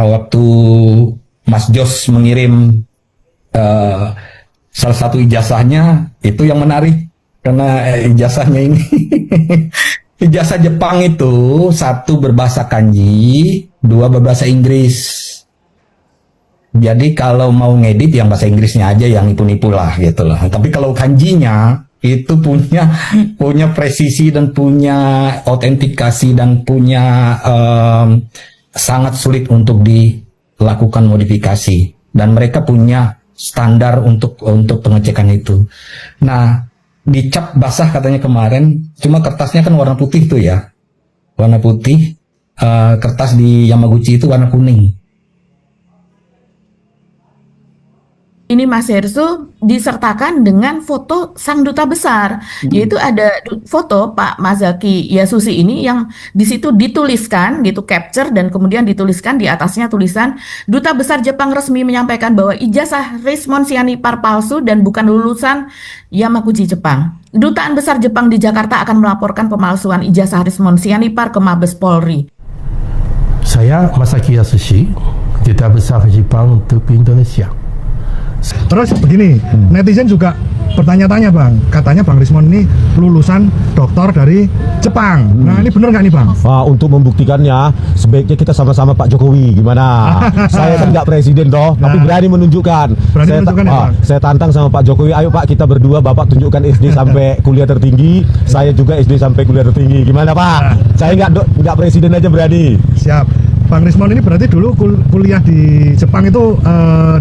waktu Mas Jos mengirim eh, salah satu ijazahnya itu yang menarik karena ijazahnya ini ijazah Jepang itu satu berbahasa kanji, dua berbahasa Inggris. Jadi kalau mau ngedit yang bahasa Inggrisnya aja yang nipu-nipu lah gitu loh. Tapi kalau kanjinya itu punya presisi dan punya autentikasi dan punya sangat sulit untuk dilakukan modifikasi. Dan mereka punya standar untuk pengecekan itu. Nah, dicap basah katanya kemarin, cuma kertasnya kan warna putih tuh ya, warna putih. Kertas di Yamaguchi itu warna kuning. Ini Mas Hersu disertakan dengan foto sang duta besar, yaitu ada foto Pak Masaki Yasushi ini yang di situ dituliskan gitu, capture dan kemudian dituliskan di atasnya tulisan Duta Besar Jepang resmi menyampaikan bahwa ijazah Rismon Sianipar palsu dan bukan lulusan Yamaguchi Jepang. Dutaan Besar Jepang di Jakarta akan melaporkan pemalsuan ijazah Rismon Sianipar ke Mabes Polri. Saya Masaki Yasushi, Duta Besar Jepang untuk Indonesia. Terus begini, netizen juga bertanya-tanya bang, katanya Bang Rismon ini lulusan doktor dari Jepang. Nah ini bener nggak nih bang? Untuk membuktikannya sebaiknya kita sama-sama Pak Jokowi, gimana? Saya kan nggak presiden toh, tapi berani menunjukkan. Saya tantang sama Pak Jokowi, ayo Pak kita berdua, Bapak tunjukkan SD sampai kuliah tertinggi, saya juga SD sampai kuliah tertinggi, gimana Pak? Saya nggak presiden aja berani. Siap. Bang Rismon ini berarti dulu kuliah di Jepang itu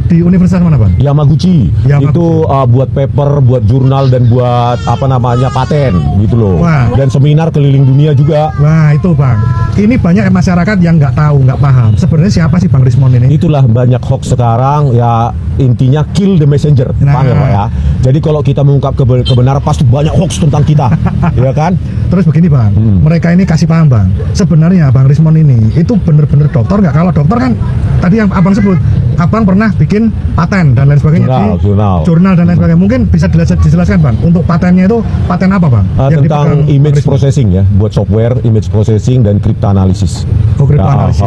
di universitas mana bang? Yamaguchi. Itu buat paper, buat jurnal dan buat paten gitu loh. Wah. Dan seminar keliling dunia juga. Wah itu bang. Ini banyak masyarakat yang nggak tahu, nggak paham. Sebenarnya siapa sih Bang Rismon ini? Itulah banyak hoax sekarang ya, intinya kill the messenger. Paham ya Pak ya? Jadi kalau kita mengungkap kebenaran pasti banyak hoax tentang kita, ya kan? Terus begini bang, mereka ini kasih paham bang. Sebenarnya Bang Rismon ini itu bener-bener dokter nggak? Kalau dokter kan tadi yang abang sebut, abang pernah bikin paten dan lain sebagainya jurnal dan lain sebagainya. Mungkin bisa dijelaskan bang, untuk patennya itu paten apa bang? Tentang image processing ya, buat software image processing dan cryptanalysis. Oh cryptanalysis.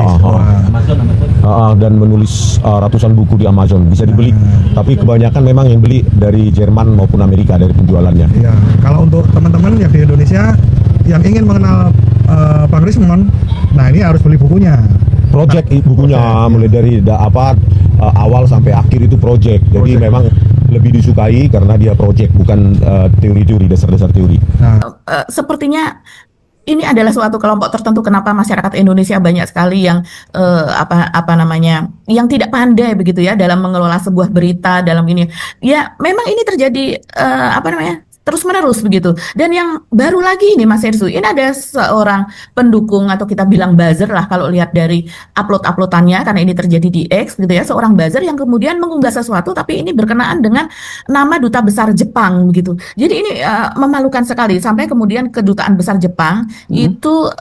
Dan menulis ratusan buku di Amazon, bisa dibeli. Tapi kebanyakan memang yang beli dari Jerman maupun Amerika dari penjualannya. Iya. Kalau untuk teman-teman yang di Indonesia yang ingin mengenal Bang Rismon, nah ini harus beli bukunya. Project bukunya mulai dari awal sampai akhir itu project. Jadi memang lebih disukai karena dia project, bukan teori-teori, dasar-dasar teori. Sepertinya ini adalah suatu kelompok tertentu. Kenapa masyarakat Indonesia banyak sekali yang yang tidak pandai begitu ya dalam mengelola sebuah berita dalam ini. Ya memang ini terjadi terus menerus begitu. Dan yang baru lagi ini Mas Hersu, ini ada seorang pendukung atau kita bilang buzzer lah kalau lihat dari uploadannya, karena ini terjadi di X gitu ya, seorang buzzer yang kemudian mengunggah sesuatu tapi ini berkenaan dengan nama duta besar Jepang gitu. Jadi ini memalukan sekali, sampai kemudian kedutaan besar Jepang itu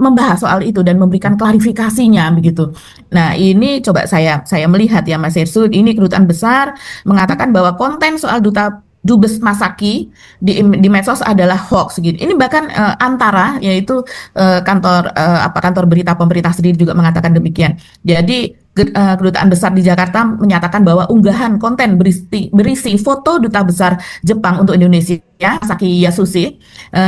membahas soal itu dan memberikan klarifikasinya begitu. Nah ini coba saya melihat ya Mas Hersu, ini kedutaan besar mengatakan bahwa konten soal Dubes Masaki di medsos adalah hoax gitu. Ini bahkan Antara, yaitu kantor berita pemerintah sendiri juga mengatakan demikian. Jadi kedutaan besar di Jakarta menyatakan bahwa unggahan konten berisi foto duta besar Jepang untuk Indonesia, Masaki Yasushi,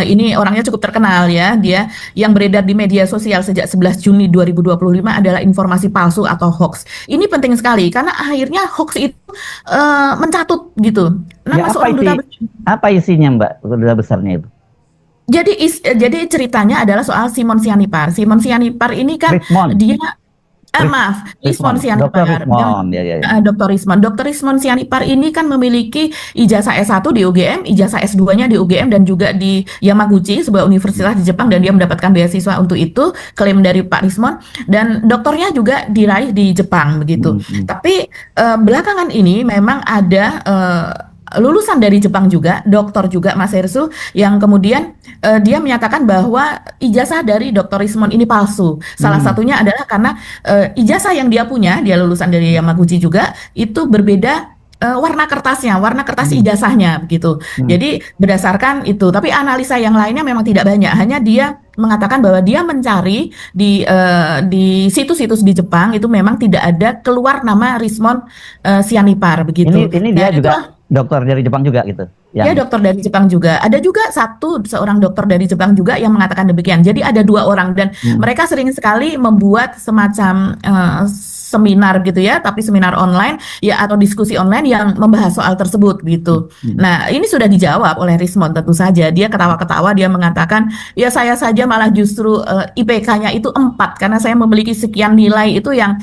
ini orangnya cukup terkenal ya, dia yang beredar di media sosial sejak 11 Juni 2025 adalah informasi palsu atau hoax. Ini penting sekali karena akhirnya hoax itu mencatut gitu. Nama seorang duta besar. Apa isinya Mbak, duta besarnya itu? Jadi ceritanya adalah soal Simon Sianipar. Simon Sianipar ini kan Rismon Sianipar. Dr. Rismon Sianipar ini kan memiliki ijazah S1 di UGM, ijazah S2-nya di UGM dan juga di Yamaguchi, sebuah universitas di Jepang, dan dia mendapatkan beasiswa untuk itu, klaim dari Pak Rismon, dan doktornya juga diraih di Jepang begitu. Tapi belakangan ini memang ada lulusan dari Jepang juga, doktor juga Mas Hersu, yang kemudian dia menyatakan bahwa ijazah dari Dr. Rismon ini palsu. Salah satunya adalah karena ijazah yang dia punya, dia lulusan dari Yamaguchi juga, itu berbeda warna kertasnya, warna kertas ijazahnya begitu. Jadi berdasarkan itu, tapi analisa yang lainnya memang tidak banyak. Hanya dia mengatakan bahwa dia mencari di situs-situs di Jepang itu memang tidak ada keluar nama Rismon Sianipar begitu. Ini dia Dan juga dokter dari Jepang juga gitu. dia dokter dari Jepang juga. Ada juga seorang dokter dari Jepang juga yang mengatakan demikian. Jadi ada 2 orang dan mereka sering sekali membuat semacam seminar gitu ya, tapi seminar online ya atau diskusi online yang membahas soal tersebut gitu. Nah, ini sudah dijawab oleh Rismon tentu saja. Dia ketawa-ketawa, dia mengatakan, "Ya saya saja malah justru IPK-nya itu 4 karena saya memiliki sekian nilai itu yang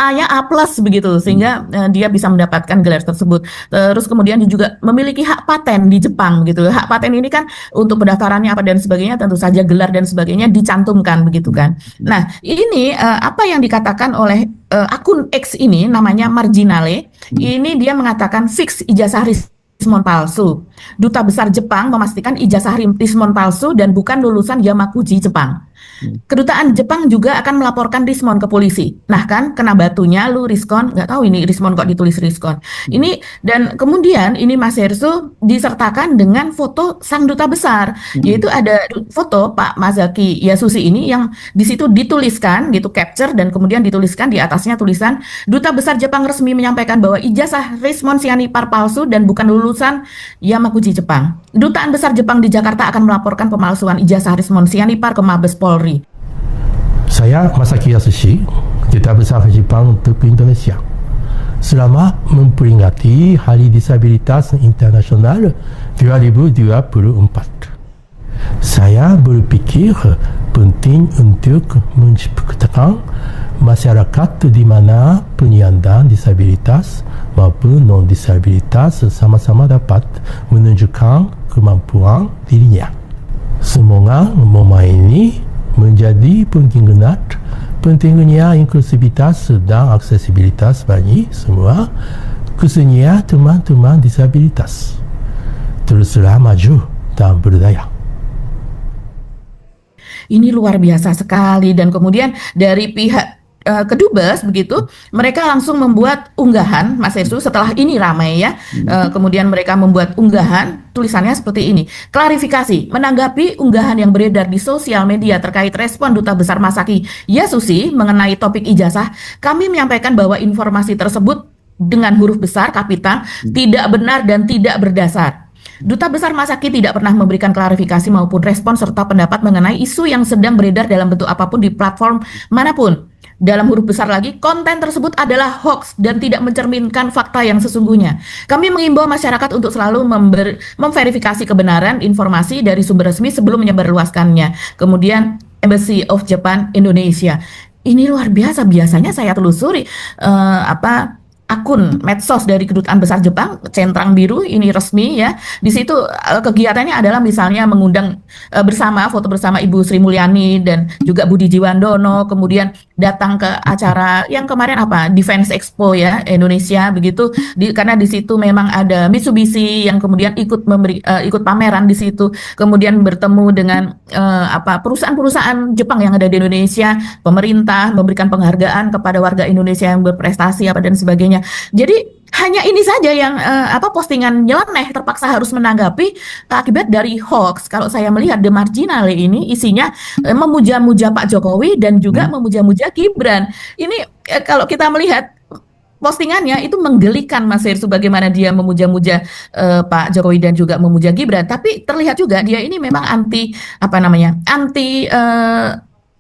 A-nya A+ begitu sehingga dia bisa mendapatkan gelar tersebut. Terus kemudian dia juga memiliki hak paten di Jepang begitu. Hak paten ini kan untuk pendaftarannya apa dan sebagainya tentu saja gelar dan sebagainya dicantumkan begitu kan. Nah, ini apa yang dikatakan oleh akun X ini namanya Marginale. Ini dia mengatakan fix ijazah Rismon palsu. Duta Besar Jepang memastikan ijazah Rismon palsu dan bukan lulusan Yamaguchi Jepang. Kedutaan Jepang juga akan melaporkan Rismon ke polisi. Nah kan, kena batunya lu Rismon, nggak tahu ini Rismon kok ditulis Rismon. Ini dan kemudian ini Mas Hersu disertakan dengan foto sang duta besar, yaitu ada foto Pak Masaki Yasushi ini yang di situ dituliskan gitu capture dan kemudian dituliskan di atasnya tulisan Duta Besar Jepang resmi menyampaikan bahwa ijazah Rismon Sianipar palsu dan bukan lulusan Yamaguchi Jepang. Dutaan Besar Jepang di Jakarta akan melaporkan pemalsuan ijazah Rismon Sianipar ke Mabes Polri. Saya Masaki Yasushi, Duta Besar Jepang untuk Indonesia. Selama memperingati Hari Disabilitas Internasional 2024, saya berpikir penting untuk menciptakan masyarakat di mana penyandang disabilitas maupun non-disabilitas sama-sama dapat menunjukkan kemampuan dirinya. Semoga momen ini menjadi pengingat pentingnya inklusivitas dan aksesibilitas bagi semua, khususnya teman-teman disabilitas. Teruslah maju dan berdaya. Ini luar biasa sekali dan kemudian dari pihak Kedubes begitu, mereka langsung membuat unggahan, Mas Hersu, setelah ini ramai ya. Kemudian mereka membuat unggahan, tulisannya seperti ini. Klarifikasi, menanggapi unggahan yang beredar di sosial media terkait respon Duta Besar Masaki Yasushi mengenai topik ijazah, kami menyampaikan bahwa informasi tersebut dengan huruf besar, kapital, tidak benar dan tidak berdasar. Duta Besar Masaki tidak pernah memberikan klarifikasi maupun respon serta pendapat mengenai isu yang sedang beredar dalam bentuk apapun di platform manapun. Dalam huruf besar lagi, konten tersebut adalah hoax dan tidak mencerminkan fakta yang sesungguhnya. Kami mengimbau masyarakat untuk selalu memverifikasi kebenaran informasi dari sumber resmi sebelum menyebarluaskannya. Kemudian Embassy of Japan Indonesia. Ini luar biasa. Biasanya saya telusuri akun medsos dari Kedutaan Besar Jepang, centang biru, ini resmi ya. Di situ kegiatannya adalah misalnya mengundang foto bersama Ibu Sri Mulyani dan juga Budi Jiwandono, kemudian datang ke acara yang kemarin Defense Expo ya Indonesia begitu. Karena di situ memang ada Mitsubishi yang kemudian ikut pameran di situ, kemudian bertemu dengan perusahaan-perusahaan Jepang yang ada di Indonesia, pemerintah memberikan penghargaan kepada warga Indonesia yang berprestasi dan sebagainya. Jadi hanya ini saja yang postingan nyeleneh terpaksa harus menanggapi akibat dari hoax. Kalau saya melihat The Marginale ini isinya memuja-muja Pak Jokowi dan juga memuja-muja Gibran. Ini kalau kita melihat postingannya itu menggelikan, Mas Hersu, bagaimana dia memuja-muja Pak Jokowi dan juga memuja Gibran. Tapi terlihat juga dia ini memang anti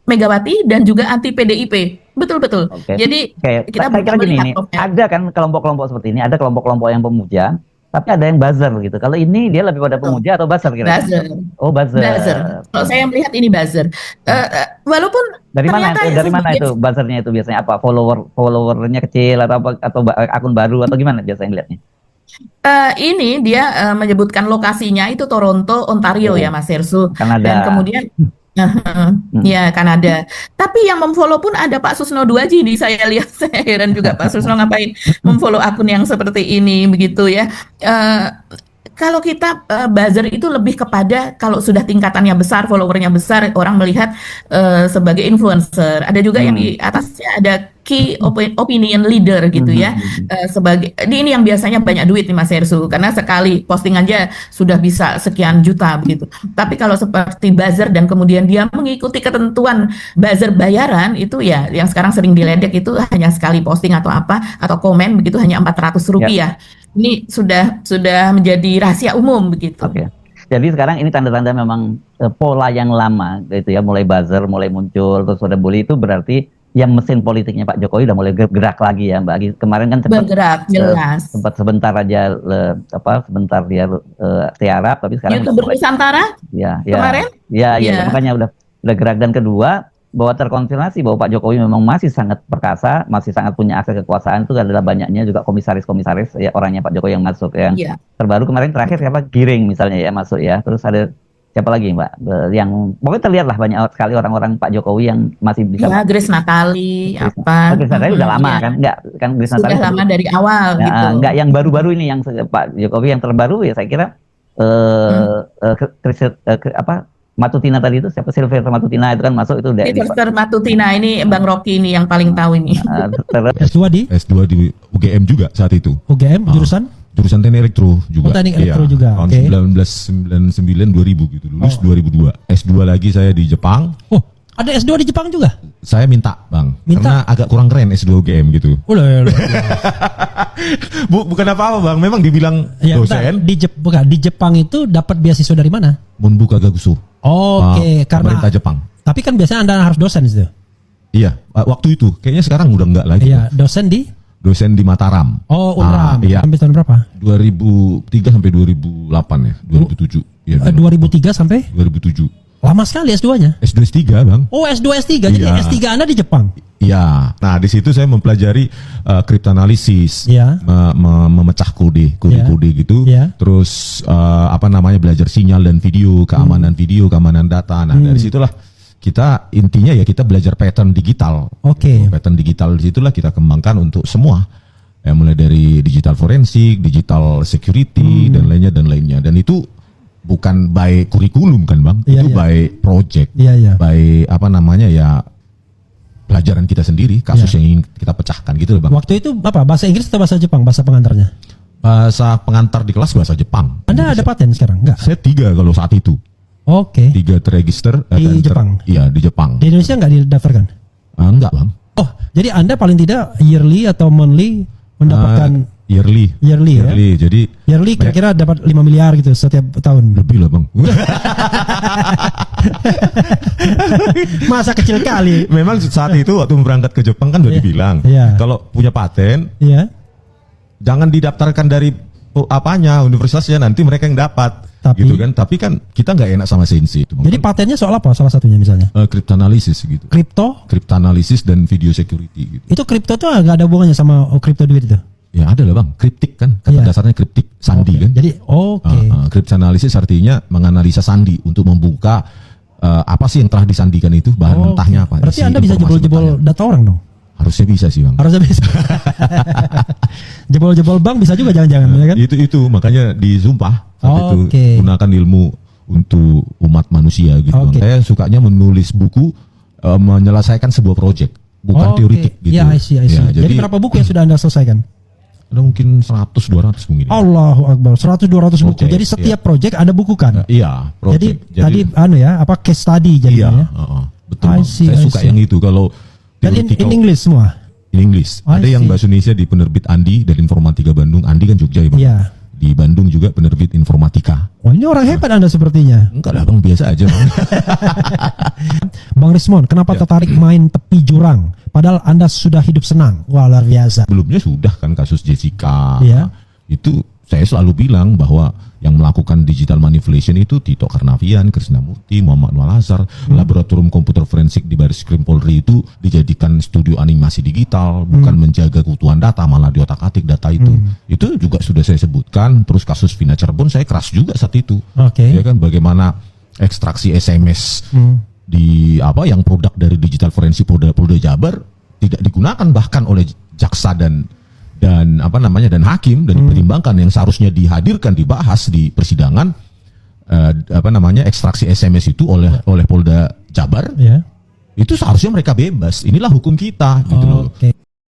Megawati dan juga anti PDIP. Betul-betul. Oke. Jadi kita saya kira gini, melihat ada kan kelompok-kelompok seperti ini, ada kelompok-kelompok yang pemuja, tapi ada yang buzzer gitu. Kalau ini dia lebih pada pemuja atau buzzer kira-kira? buzzer. Oh, buzzer. Kalau saya melihat ini buzzer. Walaupun Dari mana ternyata itu buzzernya itu biasanya apa? Followernya kecil atau akun baru atau gimana biasanya ngeliatnya? Ini dia menyebutkan lokasinya itu Toronto, Ontario ya Mas Hersu. Kanada. Dan kemudian ya Kanada. Tapi yang memfollow pun ada Pak Susno Duaji nih, saya lihat. Saya heran juga Pak Susno ngapain memfollow akun yang seperti ini begitu ya. Kalau kita buzzer itu lebih kepada kalau sudah tingkatannya besar, followernya besar, orang melihat sebagai influencer. Ada juga yang di atasnya ada key opinion leader gitu ya. Sebagai ini yang biasanya banyak duit nih Mas Hersu, karena sekali posting aja sudah bisa sekian juta begitu. Tapi kalau seperti buzzer dan kemudian dia mengikuti ketentuan buzzer bayaran itu ya yang sekarang sering diledek itu hanya sekali posting atau apa atau komen begitu hanya Rp400. Ini sudah menjadi rahasia umum begitu. Oke. Jadi sekarang ini tanda-tanda memang pola yang lama gitu ya, mulai buzzer, mulai muncul, terus udah bully, itu berarti yang mesin politiknya Pak Jokowi udah mulai gerak lagi ya Mbak. Kemarin kan sempat bergerak jelas. sempat sebentar aja sebentar dia tiarap, tapi sekarang YouTuber Nusantara kemarin? Ya, makanya udah gerak. Dan kedua, bahwa terkonfirmasi bahwa Pak Jokowi memang masih sangat perkasa, masih sangat punya akses kekuasaan, itu adalah banyaknya juga komisaris-komisaris ya orangnya Pak Jokowi yang masuk yang terbaru kemarin terakhir siapa, Giring misalnya ya masuk ya, terus ada siapa lagi Mbak yang pokoknya terlihat lah banyak sekali orang-orang Pak Jokowi yang masih bisa. Grace Natali Grace Natali udah lama kan, kan Grace Natali sudah lama dari awal gitu. Enggak yang baru-baru ini yang Pak Jokowi yang terbaru ya saya kira Matutina tadi itu siapa, Sylvester Matutina itu kan masuk itu dari Sylvester Matutina ini Bang Rocky ini yang paling tahu ini. S2 di UGM juga saat itu. UGM jurusan Teknik Elektro juga. Teknik Elektro juga. Tahun 1999 2000 gitu, lulus 2002. S2 lagi saya di Jepang. Oh, ada S2 di Jepang juga? Saya minta, Bang. Karena agak kurang keren S2 UGM gitu. Bukan apa-apa, Bang. Memang dibilang dosen. Di Jepang itu dapat beasiswa dari mana? Bunbu Kagakuso. Oke, karena pemerintah Jepang. Tapi kan biasanya Anda harus dosen itu. Iya, waktu itu. Kayaknya sekarang udah enggak lagi. Iya, dosen di Mataram. Oh, Unram. Iya. Sampai tahun berapa? 2003 sampai 2008 ya, 2007. Ya, 2003 sampai 2007. Lama sekali S2-nya. S2 S3, Bang. Oh, S2 S3. Jadi S3 Anda di Jepang. Iya. Nah, di situ saya mempelajari kriptoanalisis, memecah kode gitu. Terus belajar sinyal dan video, keamanan video, keamanan data. Nah, dari situlah kita intinya ya kita belajar pattern digital. Oke. Pattern digital di situlah kita kembangkan untuk semua. Ya, mulai dari digital forensik, digital security dan lainnya. Dan itu bukan by kurikulum kan, Bang. Itu by project. By pelajaran kita sendiri, kasus yang ingin kita pecahkan gitu loh, Bang. Waktu itu apa? Bahasa Inggris atau bahasa Jepang? Bahasa pengantarnya? Bahasa pengantar di kelas bahasa Jepang. Anda ada paten sekarang? Enggak? Saya 3 kalau saat itu. Oke. 3 terregister di Jepang. Iya, di Jepang. Di Indonesia enggak didaftarkan? Enggak, Bang. Oh, jadi Anda paling tidak yearly atau monthly mendapatkan yearly ya? Jadi yearly kira-kira dapat 5 miliar gitu setiap tahun. Lebih lah, Bang. Masa kecil kali. Memang saat itu waktu berangkat ke Jepang kan udah dibilang kalau punya paten jangan didaftarkan dari universitasnya, nanti mereka yang dapat. Gitu kan, tapi kan kita nggak enak sama sensei itu. Jadi patennya soal apa salah satunya misalnya? Kriptoanalisis gitu. Kriptoanalisis dan video security gitu. Itu kripto tuh nggak ada hubungannya sama kripto duit itu? Ya ada lah, Bang, kriptik kan, kata dasarnya kriptik, sandi kan. Jadi kriptoanalisis artinya menganalisa sandi untuk membuka apa sih yang telah disandikan itu, bahan mentahnya apa. Berarti Anda bisa jebol-jebol data orang dong? Harusnya bisa sih, Bang. Harusnya bisa. Jebol-jebol bank bisa juga jangan-jangan ya kan? Itu makanya disumpah saat itu gunakan ilmu untuk umat manusia gitu. Saya sukanya menulis buku, menyelesaikan sebuah proyek, bukan teoritik gitu. Ya, I see. Jadi berapa buku yang sudah Anda selesaikan? Ada mungkin 100-200 mungkin. Allahu Akbar, 100-200 buku. Jadi setiap proyek Anda bukukan? Iya, project. Jadi tadi case study jadinya. Iya, betul. Saya suka yang itu kalau dan in English semua? In English. Ada yang bahasa Indonesia di penerbit Andi dari Informatika Bandung. Andi kan Jogja ya, Bang. Iya. Di Bandung juga penerbit Informatika. Wah, ini orang hebat Anda sepertinya. Enggak lah, Bang, biasa aja, Bang. Bang Rismon, kenapa tertarik main tepi jurang? Padahal Anda sudah hidup senang. Wah, luar biasa. Sebelumnya sudah kan kasus Jessica. Iya. Itu saya selalu bilang bahwa yang melakukan digital manipulation itu Tito Karnavian, Krisnamurti, Muhammad Walazar, laboratorium komputer forensik di Barreskrim Polri itu dijadikan studio animasi digital, bukan menjaga keutuhan data, malah diotak-atik data itu. Itu juga sudah saya sebutkan. Terus kasus Vina Cirebon saya keras juga saat itu. Ya kan, bagaimana ekstraksi SMS di yang produk dari digital forensik Polda Jabar tidak digunakan bahkan oleh jaksa dan hakim dan dipertimbangkan, yang seharusnya dihadirkan dibahas di persidangan ekstraksi SMS itu oleh Polda Jabar itu seharusnya mereka bebas. Inilah hukum kita gitu loh. Oke.